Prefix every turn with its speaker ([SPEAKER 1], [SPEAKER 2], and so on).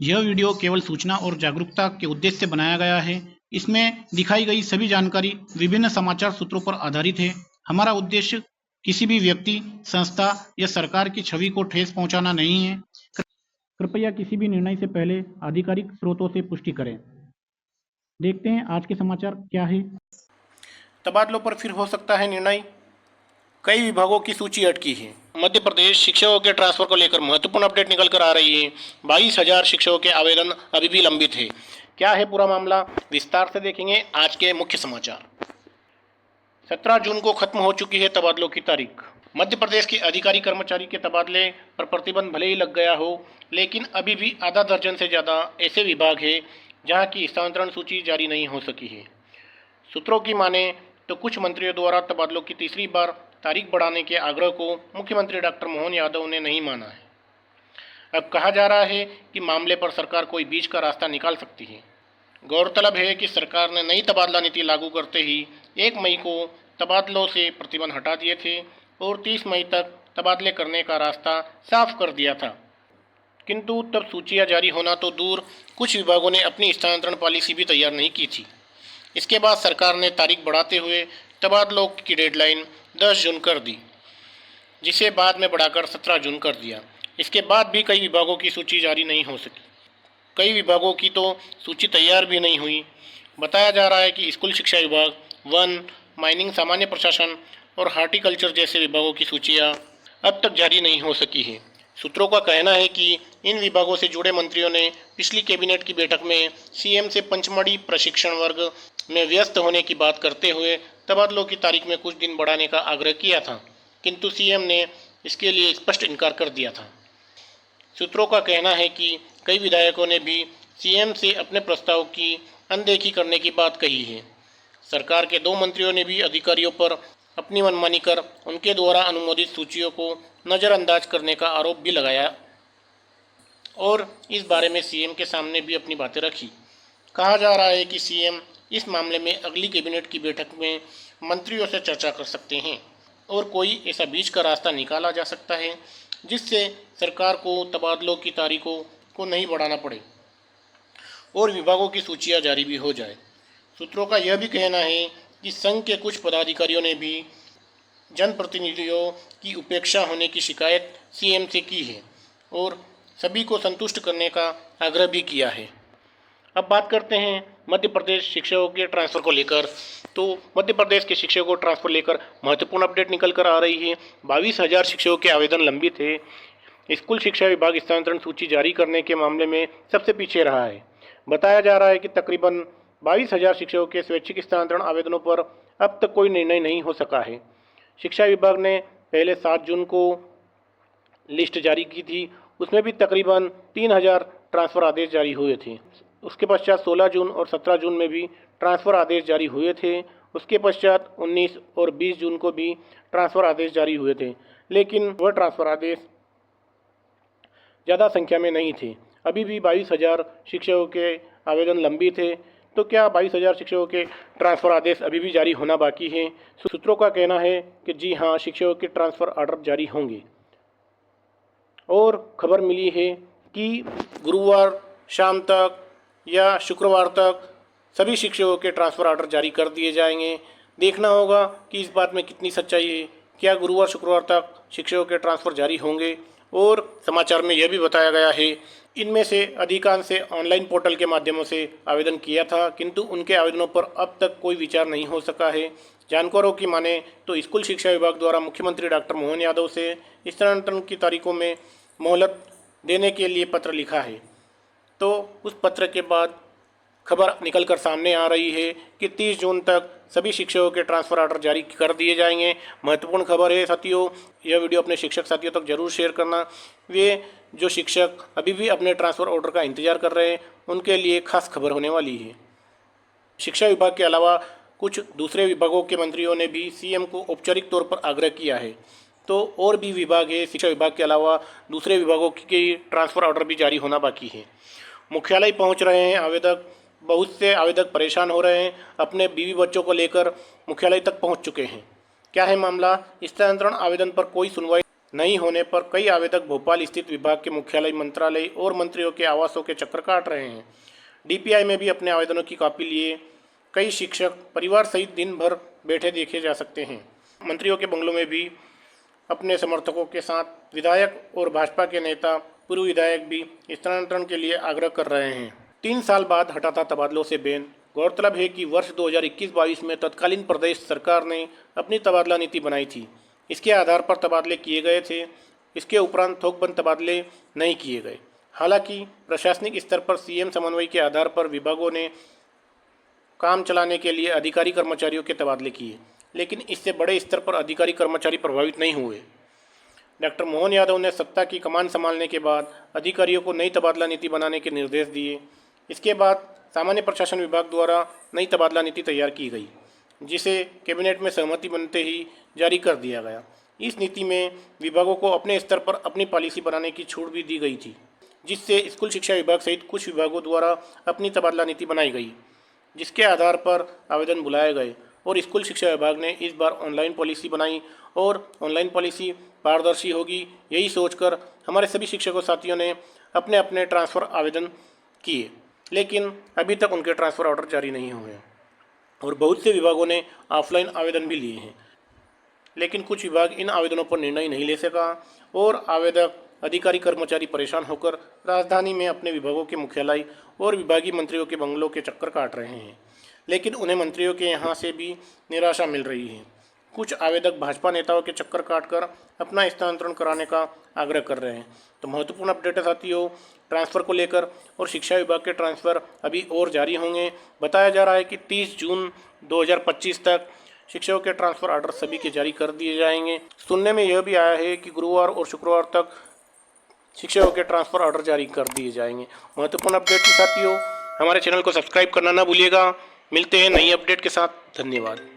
[SPEAKER 1] यह वीडियो केवल सूचना और जागरूकता के उद्देश्य से बनाया गया है। इसमें दिखाई गई सभी जानकारी विभिन्न समाचार सूत्रों पर आधारित है। हमारा उद्देश्य किसी भी व्यक्ति, संस्था या सरकार की छवि को ठेस पहुंचाना नहीं है। कृपया किसी भी निर्णय से पहले आधिकारिक स्रोतों से पुष्टि करें। देखते हैं आज के समाचार क्या है।
[SPEAKER 2] तबादलों पर फिर हो सकता है निर्णय। कई विभागों की सूची अटकी है। मध्य प्रदेश शिक्षकों के ट्रांसफर को लेकर महत्वपूर्ण अपडेट निकल कर आ रही है। 22,000 शिक्षकों के आवेदन अभी भी लंबित है। क्या है पूरा मामला, विस्तार से देखेंगे आज के मुख्य समाचार। 17 जून को खत्म हो चुकी है तबादलों की तारीख। मध्य प्रदेश के अधिकारी कर्मचारी के तबादले पर प्रतिबंध भले ही लग गया हो, लेकिन अभी भी आधा दर्जन से ज़्यादा ऐसे विभाग हैं जहां की स्थानांतरण सूची जारी नहीं हो सकी है। सूत्रों की माने तो कुछ मंत्रियों द्वारा तबादलों की तीसरी बार तारीख बढ़ाने के आग्रह को मुख्यमंत्री डॉक्टर मोहन यादव ने नहीं माना है। अब कहा जा रहा है कि मामले पर सरकार कोई बीच का रास्ता निकाल सकती है। गौरतलब है कि सरकार ने नई तबादला नीति लागू करते ही 1 मई को तबादलों से प्रतिबंध हटा दिए थे और 30 मई तक तबादले करने का रास्ता साफ कर दिया था। किंतु तब सूचियां जारी होना तो दूर, कुछ विभागों ने अपनी स्थानांतरण पॉलिसी भी तैयार नहीं की थी। इसके बाद सरकार ने तारीख बढ़ाते हुए तबादलों की डेडलाइन 10 जून कर दी, जिसे बाद में बढ़ाकर 17 जून कर दिया। इसके बाद भी कई विभागों की सूची जारी नहीं हो सकी। कई विभागों की तो सूची तैयार भी नहीं हुई। बताया जा रहा है कि स्कूल शिक्षा विभाग, वन, माइनिंग, सामान्य प्रशासन और हार्टिकल्चर जैसे विभागों की सूचियाँ अब तक जारी नहीं हो सकी है। सूत्रों का कहना है कि इन विभागों से जुड़े मंत्रियों ने पिछली कैबिनेट की बैठक में सीएम से पंचमढ़ी प्रशिक्षण वर्ग में व्यस्त होने की बात करते हुए तबादलों की तारीख में कुछ दिन बढ़ाने का आग्रह किया था, किंतु सीएम ने इसके लिए स्पष्ट इनकार कर दिया था। सूत्रों का कहना है कि कई विधायकों ने भी सीएम से अपने प्रस्ताव की अनदेखी करने की बात कही है। सरकार के 2 मंत्रियों ने भी अधिकारियों पर अपनी मनमानी कर उनके द्वारा अनुमोदित सूचियों को नज़रअंदाज करने का आरोप भी लगाया और इस बारे में सीएम के सामने भी अपनी बातें रखी। कहा जा रहा है कि सीएम इस मामले में अगली कैबिनेट की बैठक में मंत्रियों से चर्चा कर सकते हैं और कोई ऐसा बीच का रास्ता निकाला जा सकता है जिससे सरकार को तबादलों की तारीखों को नहीं बढ़ाना पड़े और विभागों की सूचियां जारी भी हो जाए। सूत्रों का यह भी कहना है कि संघ के कुछ पदाधिकारियों ने भी जनप्रतिनिधियों की उपेक्षा होने की शिकायत सीएम से की है और सभी को संतुष्ट करने का आग्रह भी किया है। अब बात करते हैं मध्य प्रदेश शिक्षकों के ट्रांसफ़र को लेकर। तो मध्य प्रदेश के शिक्षकों को ट्रांसफ़र लेकर महत्वपूर्ण अपडेट निकल कर आ रही है। 22,000 शिक्षकों के आवेदन लंबित है। स्कूल शिक्षा विभाग स्थानांतरण सूची जारी करने के मामले में सबसे पीछे रहा है। बताया जा रहा है कि तकरीबन 22,000 शिक्षकों के स्वैच्छिक स्थानांतरण आवेदनों पर अब तक कोई निर्णय नहीं हो सका है। शिक्षा विभाग ने पहले 7 जून को लिस्ट जारी की थी, उसमें भी तकरीबन 3,000 ट्रांसफ़र आदेश जारी हुए थे। उसके पश्चात 16 जून और 17 जून में भी ट्रांसफ़र आदेश जारी हुए थे। उसके पश्चात 19 और 20 जून को भी ट्रांसफ़र आदेश जारी हुए थे, लेकिन वह ट्रांसफ़र आदेश ज़्यादा संख्या में नहीं थे। अभी भी 22,000 शिक्षकों के आवेदन लंबित थे। तो क्या 22,000 शिक्षकों के ट्रांसफ़र आदेश अभी भी जारी होना बाकी हैं? सूत्रों का कहना है कि जी हाँ, शिक्षकों के ट्रांसफ़र आर्डर जारी होंगे और खबर मिली है कि गुरुवार शाम तक या शुक्रवार तक सभी शिक्षकों के ट्रांसफ़र आर्डर जारी कर दिए जाएंगे। देखना होगा कि इस बात में कितनी सच्चाई है। क्या गुरुवार शुक्रवार तक शिक्षकों के ट्रांसफ़र जारी होंगे? और समाचार में यह भी बताया गया है इनमें से अधिकांश से ऑनलाइन पोर्टल के माध्यमों से आवेदन किया था, किंतु उनके आवेदनों पर अब तक कोई विचार नहीं हो सका है। जानकारों की माने तो स्कूल शिक्षा विभाग द्वारा मुख्यमंत्री डॉक्टर मोहन यादव से स्थानांतरण की तारीखों में मोहलत देने के लिए पत्र लिखा है। तो उस पत्र के बाद खबर निकलकर सामने आ रही है कि 30 जून तक सभी शिक्षकों के ट्रांसफ़र आर्डर जारी कर दिए जाएंगे। महत्वपूर्ण खबर है साथियों। यह वीडियो अपने शिक्षक साथियों तक जरूर शेयर करना। वे जो शिक्षक अभी भी अपने ट्रांसफ़र ऑर्डर का इंतजार कर रहे हैं, उनके लिए खास खबर होने वाली है। शिक्षा विभाग के अलावा कुछ दूसरे विभागों के मंत्रियों ने भी सीएम को औपचारिक तौर पर आग्रह किया है। तो और भी विभाग है, शिक्षा विभाग के अलावा दूसरे विभागों की ट्रांसफ़र ऑर्डर भी जारी होना बाकी है। मुख्यालय पहुंच रहे हैं आवेदक। बहुत से आवेदक परेशान हो रहे हैं, अपने बीवी बच्चों को लेकर मुख्यालय तक पहुंच चुके हैं। क्या है मामला? स्थानांतरण आवेदन पर कोई सुनवाई नहीं होने पर कई आवेदक भोपाल स्थित विभाग के मुख्यालय, मंत्रालय और मंत्रियों के आवासों के चक्कर काट रहे हैं। डीपीआई में भी अपने आवेदनों की कॉपी लिए कई शिक्षक परिवार सहित दिन भर बैठे देखे जा सकते हैं। मंत्रियों के बंगलों में भी अपने समर्थकों के साथ विधायक और भाजपा के नेता, पूर्व विधायक भी स्थानांतरण के लिए आग्रह कर रहे हैं। 3 साल बाद हटा था तबादलों से बैन। गौरतलब है कि वर्ष 2021-22 में तत्कालीन प्रदेश सरकार ने अपनी तबादला नीति बनाई थी। इसके आधार पर तबादले किए गए थे। इसके उपरांत थोकबंद तबादले नहीं किए गए। हालांकि प्रशासनिक स्तर पर सीएम समन्वय के आधार पर विभागों ने काम चलाने के लिए अधिकारी कर्मचारियों के तबादले किए, लेकिन इससे बड़े स्तर पर अधिकारी कर्मचारी प्रभावित नहीं हुए। डॉक्टर मोहन यादव ने सत्ता की कमान संभालने के बाद अधिकारियों को नई तबादला नीति बनाने के निर्देश दिए। इसके बाद सामान्य प्रशासन विभाग द्वारा नई तबादला नीति तैयार की गई, जिसे कैबिनेट में सहमति बनते ही जारी कर दिया गया। इस नीति में विभागों को अपने स्तर पर अपनी पॉलिसी बनाने की छूट भी दी गई थी, जिससे स्कूल शिक्षा विभाग सहित कुछ विभागों द्वारा अपनी तबादला नीति बनाई गई, जिसके आधार पर आवेदन बुलाए गए और स्कूल शिक्षा विभाग ने इस बार ऑनलाइन पॉलिसी बनाई और ऑनलाइन पॉलिसी पारदर्शी होगी, यही सोचकर हमारे सभी शिक्षकों साथियों ने अपने अपने ट्रांसफ़र आवेदन किए, लेकिन अभी तक उनके ट्रांसफ़र ऑर्डर जारी नहीं हुए और बहुत से विभागों ने ऑफलाइन आवेदन भी लिए हैं, लेकिन कुछ विभाग इन आवेदनों पर निर्णय नहीं ले सका और आवेदक अधिकारी कर्मचारी परेशान होकर राजधानी में अपने विभागों के मुख्यालय और विभागीय मंत्रियों के बंगलों के चक्कर काट रहे हैं, लेकिन उन्हें मंत्रियों के यहाँ से भी निराशा मिल रही है। कुछ आवेदक भाजपा नेताओं के चक्कर काटकर अपना स्थानांतरण कराने का आग्रह कर रहे हैं। तो महत्वपूर्ण अपडेट है साथियों ट्रांसफ़र को लेकर, और शिक्षा विभाग के ट्रांसफ़र अभी और जारी होंगे। बताया जा रहा है कि 30 जून 2025 तक शिक्षकों के ट्रांसफ़र ऑर्डर सभी के जारी कर दिए जाएंगे। सुनने में यह भी आया है कि गुरुवार और शुक्रवार तक शिक्षकों के ट्रांसफ़र ऑर्डर जारी कर दिए जाएंगे। महत्वपूर्ण अपडेट के साथियों हमारे चैनल को सब्सक्राइब करना ना भूलिएगा। मिलते हैं नई अपडेट के साथ। धन्यवाद।